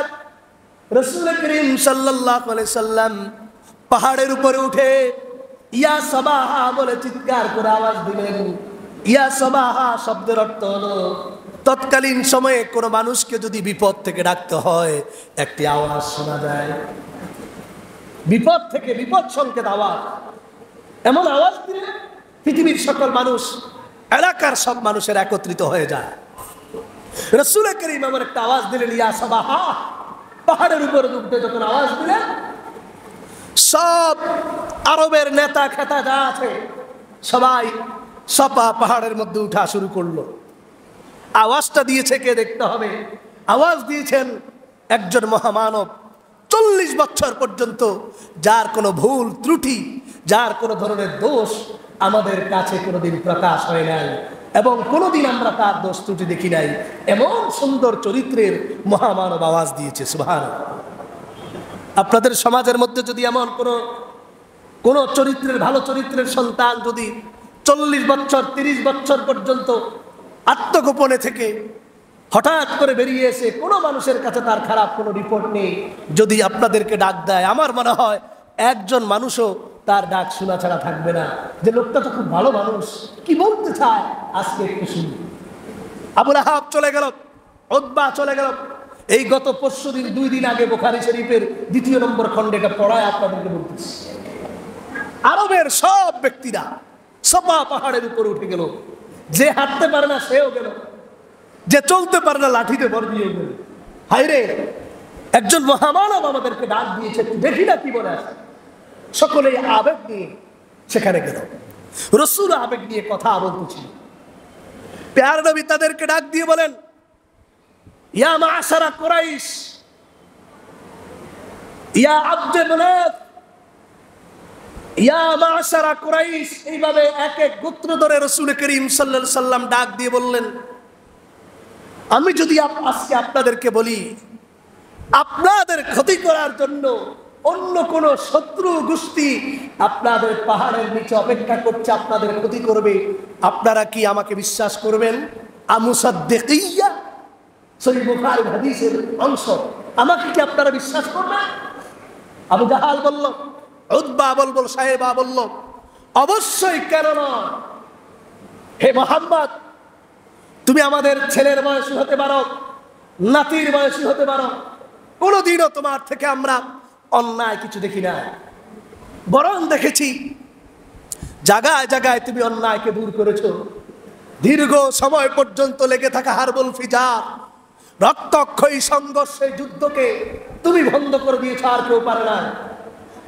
রাসূল করিম সাল্লাল্লাহু আলাইহি সাল্লাম পাহাড়ের উপরে উঠে ইয়া সাবাহা বলে চিৎকার করে আওয়াজ দিলেন। ইয়া সাবাহা শব্দের অর্থ হলো তৎকালীন সময়ে কোনো মানুষকে যদি বিপদ থেকে ডাকতে হয় একটি আওয়াজ শোনা যায়, বিপদ থেকে বিপদ সংকেত আওয়াজ, এমন আওয়াজ দিলে পৃথিবীর সকল মানুষ, এলাকার সব মানুষের একত্রিত হয়ে যায়। রাসূল করিম এমন একটা আওয়াজ দিলেন, ইয়া সাবাহা, পাহাড়ের উপরে উঠতে যখন আওয়াজ দিলেন সব আরবের নেতা খেতা যা আছে সবাই সাফা পাহাড়ের মধ্যে উঠা শুরু করলো। আওয়াজটা দিয়েছে কে দেখতে হবে, আওয়াজ দিয়েছেন একজন মহামানব, 40 বছর পর্যন্ত যার কোনো ভুল ত্রুটি, যার কোনো ধরনের দোষ আমাদের কাছে কোনোদিন প্রকাশ হয় নাই এবং কোনোদিন আমরা তার দোষ ত্রুটি দেখি নাই, এমন সুন্দর চরিত্রের মহামানব আওয়াজ দিয়েছে। সুবহানাল্লাহ। আপনাদের সমাজের মধ্যে যদি এমন কোনো চরিত্রের, ভালো চরিত্রের সন্তান যদি 40 বছর 30 বছর পর্যন্ত আত্মগোপনে থেকে হঠাৎ করে বেরিয়ে এসে কোনো মানুষের কাছে তার খারাপ কোনো রিপোর্ট নেই, যদি আপনাদেরকে ডাক দেয়, আমার মনে হয় একজন মানুষও তার ডাক শোনা ছাড়া থাকবে না, যে লোকটা তো খুব ভালো মানুষ, কি বলতে চায় আজকে একটু শুনি। আবুল আহাব চলে গেল, উতবা চলে গেল। এই গত পরশুদিন 2 দিন আগে বুখারী শরীফের 2 নম্বর খণ্ডে এটা পড়ায় আপনাদেরকে বলতেছি। আরবের সব ব্যক্তিরা সাফা পাহাড়ের উপরে উঠে গেল, যে হাঁটতে পারে না সেও গেল, যে চলতে পারে না লাঠিতে ভর দিয়ে গেল। হায়রে, একজন মহামানব আমাদেরকে ডাক দিয়েছে, দেখি না কি বলে আসে। সকলেই আবেগ নিয়ে সেখানে গেল, রাসূল আবেগ নিয়ে কথা বলতেছিল। প্যার নবী তাদেরকে ডাক দিয়ে বলেন, ইয়া মা'শারা কুরাইশ, ইয়া আব্দে মানাত, ইয়া মা'শারা কুরাইশ, এইভাবে এক এক গোত্র ধরে রাসূল করিম সাল্লাল্লাহু আলাইহি সাল্লাম ডাক দিয়ে বললেন, আমি যদি আজকে আপনাদেরকে বলি আপনাদের ক্ষতি করার জন্য অন্য কোন শত্রু গোষ্ঠী আপনাদের পাহাড়ের নিচে অপেক্ষা করছে, আপনাদের ক্ষতি করবে, আপনারা কি আমাকে বিশ্বাস করবেন? আমুসাদ্দিকিয়া, সহিহ বুখারী হাদিসের অংশ, আমাকে কি আপনারা বিশ্বাস করবেন? আবু জাহাল বলল, উতবা বলল, সাহেবা বলল, অবশ্যই, কেন নয়। হে মুহাম্মদ, তুমি আমাদের ছেলের বয়সী হতে পারো, নাতির বয়সী হতে পারো, কোনোদিনও তোমার থেকে আমরা অন্যায় কিছু দেখি না, বরং দেখেছি জায়গায় জায়গায় তুমি অন্যায়কে দূর করেছো। দীর্ঘ সময় পর্যন্ত লেগে থাকা হারবুল ফিজার, রক্তক্ষয়ী সংঘর্ষে যুদ্ধকে তুমি বন্ধ করে দিয়েছ, আর কেউ পারে না।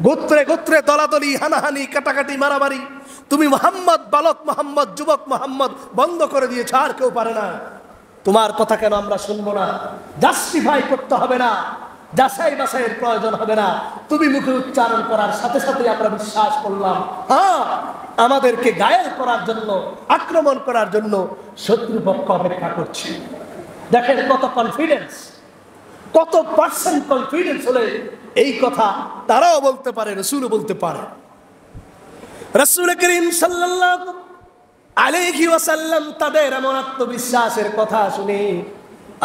গোত্রে গোত্রে দলাদলি, হানাহানি, কাটাকাটি, মারামারি তুমি মুহাম্মদ, বালক মুহাম্মদ, যুবক মুহাম্মদ বন্ধ করে দিয়েছ, আর কেউ পারে না। তোমার কথা কেন আমরা শুনবো না? জাস্টিফাই করতে হবে না, যাচাই বাছাইয়ের প্রয়োজন হবে না, তুমি মুখে উচ্চারণ করার সাথে সাথে আমরা বিশ্বাস করলাম। হ্যাঁ, আমাদেরকে ঘায়েল করার জন্য, আক্রমণ করার জন্য শত্রুপক্ষ অপেক্ষা করছে। দেখেন কত কনফিডেন্স, কত পার্সেন্ট কনফিডেন্স হলে এই কথা তারাও বলতে পারে, রাসূলও বলতে পারে। রাসূল করিম সাল্লাল্লাহু আলাইহি ওয়াসাল্লাম তাদের এমন আত্মবিশ্বাসের কথা শুনে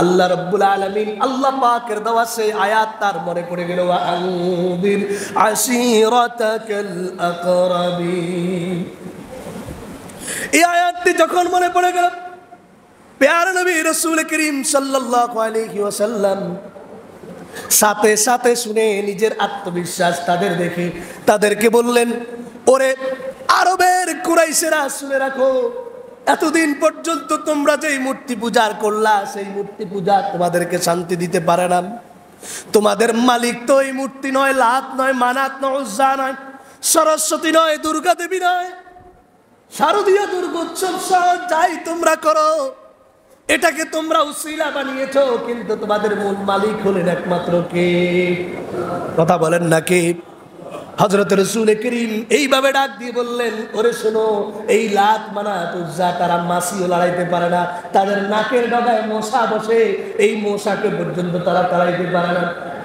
আল্লাহ রাব্বুল আলামিন, আল্লাহ পাকের দেওয়া সেই আয়াত তার মনে পড়ে গেল, আনদির আশিরাতাকাল আকরাবিন। এই আয়াতটি যখন মনে পড়ে গেল, প্যারা নবী রাসূল করিম সাল্লাল্লাহু আলাইহি ওয়াসাল্লাম সাথে সাথে শুনে নিজের আত্মবিশ্বাস তাদের দেখে তাদেরকে বললেন, ওরে আরবের কুরাইশেরা, শুনে রাখো, এতদিন পর্যন্ত তোমরা যেই মূর্তি পূজা করলা, সেই মূর্তি পূজা তোমাদেরকে শান্তি দিতে পারে না। তোমাদের মালিক তো এই মূর্তি নয়, লাত নয়, মানাত নয়, উজ্জা নয়, সরস্বতী নয়, দুর্গা দেবী নয়, শারদীয় দুর্গোৎসব সহ যাই তোমরা করো, এটাকে তোমরা উসিলা বানিয়েছো, কিন্তু তোমাদের মূল মালিক হলেন একমাত্র কে? কথা বলেন না কে? হযরত রাসূল করিম এইভাবে ডাক দিয়ে বললেন, ওরে শোনো, এই লাত, মানাত, উজ্জা তারা মাছিও লড়াইতে পারে না, তাদের নাকের ডগায় মশা বসে, এই মশাকে পর্যন্ত তারা তাড়াইতে পারে না।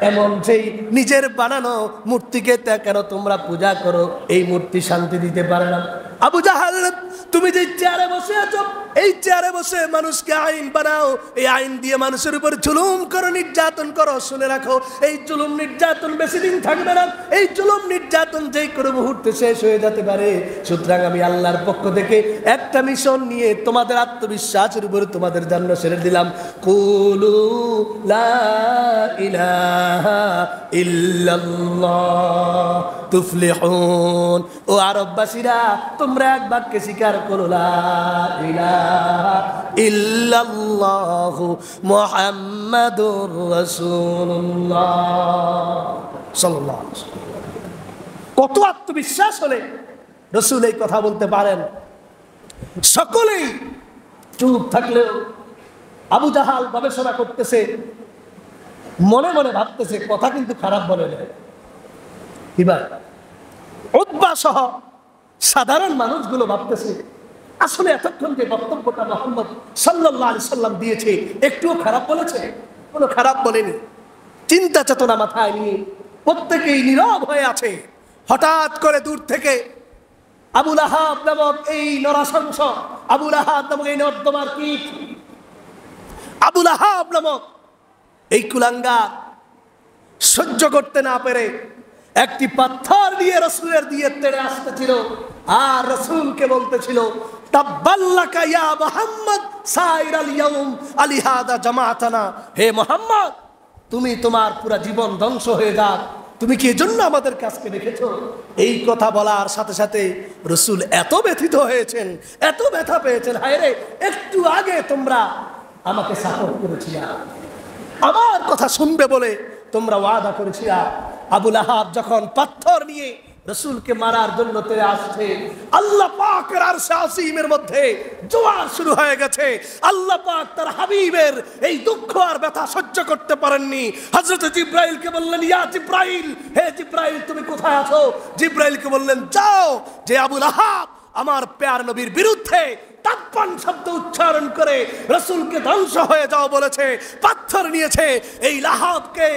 এমন সেই নিজের বানানো মূর্তিকে কেন তোমরা পূজা করো? এই মূর্তি শান্তি দিতে পারে না। আবু জাহাল, তুমি যে চেয়ারে বসে আছো, এই চেয়ারে বসে মানুষকে আইন বানাও, এই আইন দিয়ে মানুষের উপর জুলুম করো, নির্যাতন করো। শুনে রাখো, এই জুলুম নির্যাতন বেশি দিন থাকবে না, এই জুলুম নির্যাতন যেই কোনো মুহূর্তে শেষ হয়ে যেতে পারে। সুতরাং আমি আল্লাহর পক্ষ থেকে একটা মিশন নিয়ে তোমাদের আত্মবিশ্বাসের উপর তোমাদের জন্য ছেড়ে দিলাম, কুলু লা ইলাহা ইল্লাল্লাহ তুফলিহুন। ও আরববাসীরা, তোমরা এক বাক্যে স্বীকার করো, লা ইলাহা ইল্লাল্লাহু মুহাম্মাদুর রাসূলুল্লাহ সাল্লাল্লাহু আলাইহি ওয়াসাল্লাম। কত আত্মবিশ্বাস হলে রাসূল এই কথা বলতে পারেন? সকলেই চুপ থাকলেও আবু জাহাল গবেষণা করতেছে, মনে মনে ভাবতেছে কথা কিন্তু খারাপ বলে না। এবার উতবা সহ সাধারণ মানুষগুলো ভাবতেছে, আসলে এতক্ষণ যে বক্তব্যটা মুহাম্মদ সাল্লাল্লাহু আলাইহি সাল্লাম দিয়েছে, একটুও খারাপ বলেছে? কোনো খারাপ বলেনি। চিন্তা চেতনা মাথায় নিয়ে প্রত্যেকেই নীরব হয়ে আছে। হঠাৎ করে দূর থেকে আবু লাহাব নামক এই নরাশংস, আবু লাহাব নামক এই নর্দমার কীট, আবু লাহাব নামক এই কুলাঙ্গার সহ্য করতে না পেরে একটি পাথর দিয়ে রাসূলের দিয়ে তেড়ে আসতেছিল, আর রাসূলকে বলতেছিল, তাব্বাল্লাকা ইয়া মুহাম্মদ সাইরাল ইয়াউম আলিহাদা জামাতানা। হে মুহাম্মদ, তুমি তোমার পুরা জীবন ধ্বংস হয়ে যাক, তুমি কি এজন্য আমাদের কাছে রেখেছো? এই কথা বলার সাথে সাথে রাসূল এত ব্যথিত হয়েছেন, এত ব্যথা পেয়েছেন, হায় রে, একটু আগে তোমরা আমাকে সাপোর্ট করেছিলে, আমার কথা শুনবে বলে তোমরা ওয়াদা করেছিলা। আবু লাহাব যখন পাথর নিয়ে রসুলকে মারার জন্য তেরে আসছে। আল্লাহ পাকের আরশে আসীমের মধ্যে জোয়ার শুরু হয়ে গেছে। আল্লাহ পাক তার হাবিবের এই দুঃখ আর ব্যথা সহ্য করতে পারেননি। হযরত জিবরাইলকে বললেন, ইয়া জিবরাইল, হে জিবরাইল তুমি কোথায় আছো? জিবরাইলকে বললেন, যাও, যে আবু লাহাব আমার প্যার নবীর বিরুদ্ধে তাপ্পান শব্দ উচ্চারণ করে রসুলকে ধ্বংস হয়ে যাও বলেছে, পাথর নিয়েছে, এই লাহাবকে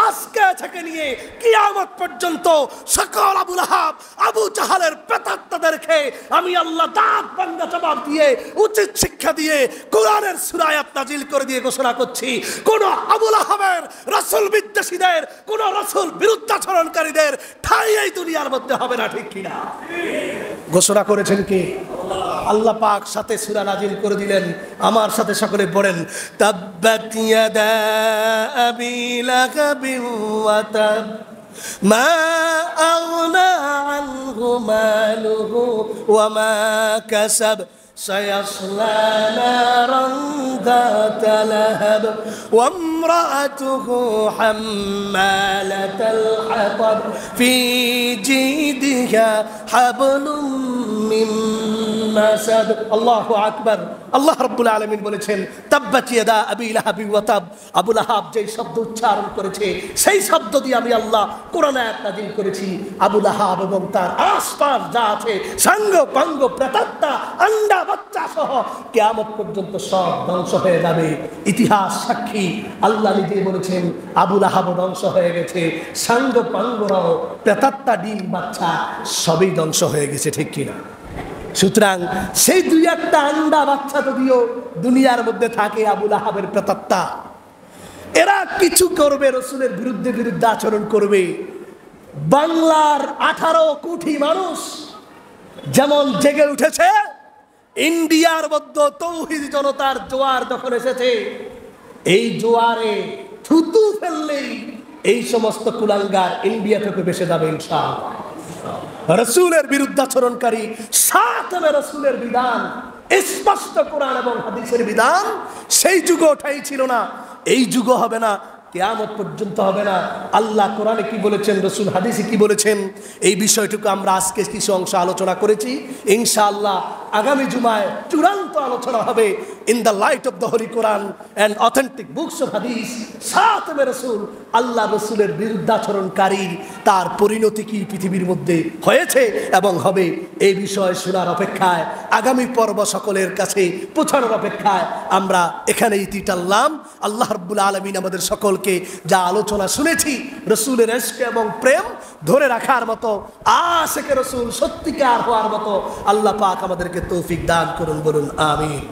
আজকে থেকে নিয়ে কিয়ামত পর্যন্ত সকল আবু লাহাব আবু জাহালের প্রেতাত্মাদেরকে আমি আল্লাহ দাঁত ভাঙা জবাব দিয়ে উচিত শিক্ষা দিয়ে কোরআনের সূরা আয়াত নাজিল করে দিয়ে ঘোষণা করছি, কোন আবু লাহাবের রাসূল বিদ্বেষীদের, কোন রাসূল বিরুদ্ধাচরণকারীদের ঠাঁই এই দুনিয়ার মধ্যে হবে না, ঠিক কিনা? ঘোষণা করেছেন কি? আল্লাহ পাক সাথে সূরা নাজিল করে দিলেন। আমার সাথে সকলে পড়েন, তাব্বাত ইয়াদা আবি লাহাবিন ওয়া তাব মা আগনা আনহু মালুহু ওয়া মা কাসাব سيصلى نارا ذات لهب وامرأته حمالة الحطب في جيدها حبل من مسد الله أكبر। আল্লাহ রাব্বুল আলামিন বলেছেন, তাব্বাত ইয়াদা আবি লাহাবি ওয়া তাব। আবু লাহাব যেই শব্দ উচ্চারণ করেছে সেই শব্দ দিয়ে আমি আল্লাহ কোরআন আয়াত নাযিল করেছি। আবু লাহাব এবং তার আশপাশ যা আছে সাঙ্গ পাঙ্গ প্রেতাত্মা আন্ডা বাচ্চা সহ কিয়ামত পর্যন্ত সব ধ্বংস হয়ে যাবে। ইতিহাস সাক্ষী, আল্লাহ নিজে বলেছেন আবু লাহাব ধ্বংস হয়ে গেছে, সাঙ্গ পাঙ্গরাও প্রেতাত্মা ডিম বাচ্চা সবই ধ্বংস হয়ে গেছে, ঠিক কিনা? সুতরাং সেই দুই একটা আন্ডা বাচ্চা যদিও দুনিয়ার মধ্যে থাকে আবু লাহাবের প্রেতাত্মা, এরা কিছু করবে, রসুলের বিরুদ্ধে আচরণ করবে। বাংলার 18 কোটি মানুষ যেমন জেগে উঠেছে, ইন্ডিয়ার মধ্যে তৌহিদি জনতার জোয়ার যখন এসেছে, এই জোয়ারে থুতু ফেললেই এই সমস্ত কুলাঙ্গার ইন্ডিয়া থেকে বেসে যাবে ইনশাআল্লাহ। রসুলের বিরুদ্ধাচরণকারী সাথে রসুলের বিধান, স্পষ্ট কোরআন এবং হাদিসের বিধান সেই যুগে ওঠাই ছিল না, এই যুগ হবে না, কিয়ামত পর্যন্ত হবে না। আল্লাহ কোরআনে কি বলেছেন, রসুল হাদিসে কি বলেছেন, এই বিষয়টুকু আমরা আজকে কিছু অংশ আলোচনা করেছি। ইনশাআল্লাহ আগামী জুমায় চূড়ান্ত আলোচনা হবে in the light off the Holi Quran and authentic books of হাদিস। সাথে রসুল, আল্লাহ রসুলের বিরুদ্ধাচরণকারী তার পরিণতি কি পৃথিবীর মধ্যে হয়েছে এবং হবে, এই বিষয় শোনার অপেক্ষায়, আগামী পর্ব সকলের কাছে পৌঁছানোর অপেক্ষায় আমরা এখানে ইতি টানলাম। আল্লাহ রাব্বুল আলামিন আমাদের সকলকে যা আলোচনা শুনেছি রসুলের ইশক এবং প্রেম ধরে রাখার মতো, আশিকে রসুল সত্যিকার হওয়ার মতো আল্লাহ পাক আমাদেরকে তৌফিক দান করুন, বলুন আমিন।